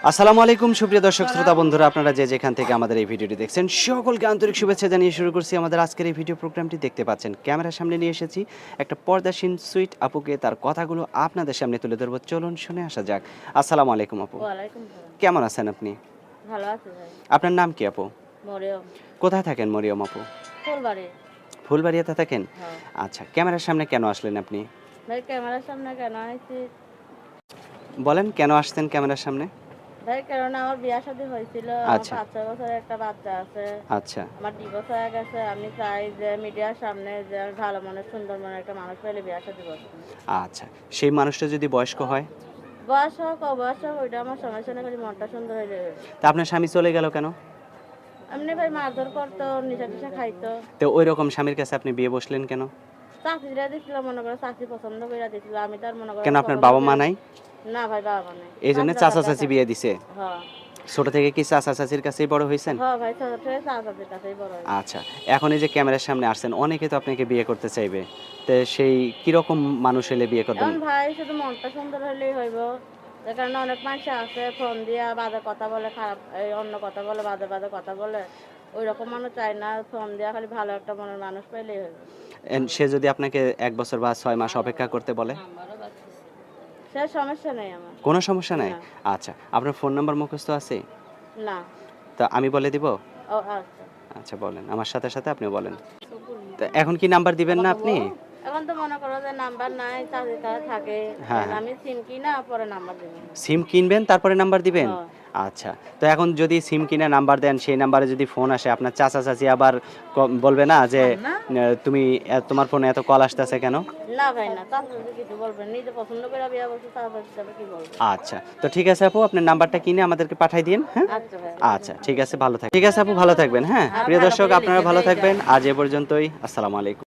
আসসালামু আলাইকুম সুপ্রিয় দর্শক শ্রোতা বন্ধুরা, আপনারা যে যেখান থেকে আমাদের এই ভিডিওটি দেখছেন সকলকে আন্তরিক শুভেচ্ছা জানিয়ে শুরু করছি আমাদের আজকের এই ভিডিও প্রোগ্রামটি। দেখতে পাচ্ছেন ক্যামেরার সামনে নিয়ে এসেছি একটা পর্দাসীন সুইট আপুকে, তার কথাগুলো আপনাদের সামনে তুলে ধরবো। চলুন শুনে আসা যাক। আসসালামু আলাইকুম আপু, ওয়ালাইকুম সালাম। কেমন আছেন আপনি? ভালো আছি ভাই। আপনার নাম কি আপু? মরিয়ম। কোথায় থাকেন মরিয়ম আপু? ফুলবাড়ি। ফুলবাড়িয়াতে থাকেন? হ্যাঁ। আচ্ছা, ক্যামেরার সামনে কেন আসলেন আপনি? ভাই ক্যামেরার সামনে কেন আইছি? বলেন কেন আসছেন ক্যামেরার সামনে? ভাই কারণ আমার বিয়া শাদী হয়েছিল, আমার আচ্ছা ৫-৬ বছরের একটা বাচ্চা আছে। আচ্ছা আমার ডিভোর্স হয়ে গেছে। আমি চাই যে মিডিয়ার সামনে যে আমি ভালো মনের সুন্দর মনের একটা মানুষ পেলে বিয়া শাদী করবো। আচ্ছা, সেই মানুষটা যদি বয়স্ক হয়? বয়স হোক অবয়স হোক ওইটা আমার সমস্যা নেই, খালি মনটা সুন্দর হইলে হইবে। তা আপনার স্বামী চলে গেল কেন? এমনি ভাই মারধর করতো, নেশা টেশা খাইতো। তো ওই রকম স্বামীর কাছে আপনি বিয়ে বসলেন কেন? চাকরিটা দিছিল, মনে করো চাকরি পছন্দ করে দিছিল। আমি তার মনে করো কেন আপনার পছন্দ বাবা মা করে- নাই? না ভাই বাবা নেই। এই জন্য চাচা চাচি বিয়ে দিছে? হ্যাঁ। ছোট থেকে কি চাচা চাচির কাছেই বড় হয়েছেন? হ্যাঁ ভাই, ছোট থেকে চাচাদের কাছেই বড় হয়েছে। আচ্ছা, এখন এই যে ক্যামেরার সামনে আসছেন, অনেকে তো আপনাকে বিয়ে করতে চাইবে। তো সেই কিরকম মানুষ হলে বিয়ে করবেন? এখন ভাই শুধু মনটা সুন্দর হলেই হইব। যে কারণে অনেক মানুষ আছে ফোন দিয়া বাজে কথা বলে, খারাপ এই অন্য কথা বলে, বাজে বাজে কথা বলে। ওই রকম মানুষ চাই না, ফোন দিয়া খালি ভালো একটা মনের মানুষ পাইলেই হইব। সে যদি আপনাকে ১ বছর বা ৬ মাস অপেক্ষা করতে বলে? সে সমস্যা নেই আমার। কোনো সমস্যা নাই? না। আচ্ছা, আপনার ফোন নাম্বার মুখস্থ আছে? না। তা আমি বলে দিব? ও আচ্ছা। আচ্ছা বলেন, আমার সাথে সাথে আপনি বলেন। তো এখন কি নাম্বার দিবেন না আপনি? এখন তো মনে করো যে নাম্বার নাই, চাকরির কাছে থাকে। হ্যাঁ, হ্যাঁ। আমি সিম কিনা পরে নাম্বার দেব। সিম কিনবেন তারপরে নাম্বার দিবেন? হ্যাঁ। আচ্ছা। তো এখন যদি সিম কিনে নাম্বার দেন, সেই নাম্বারে যদি ফোন আসে, আপনার চাচা চাচি আবার বলবে না যে তুমি তোমার ফোনে এত কল আসতেছে কেন? না ভাই না, চাচা চাচি কিছু বলবেন, নিজে পছন্দ করে বিয়া বলছে, চাচা চাচি হিসাবে কি বলবে। আচ্ছা। তো ঠিক আছে আপু, আপনার নাম্বারটা কিনে আমাদেরকে পাঠাই দিন, হ্যাঁ? আচ্ছা ভাই। আচ্ছা, ঠিক আছে, ভালো থাকবেন। ঠিক আছে আপু, ভালো থাকবেন, হ্যাঁ? প্রিয় দর্শক, আপনারা ভালো থাকবেন। আজ এ পর্যন্তই। আসসালামু আলাইকুম।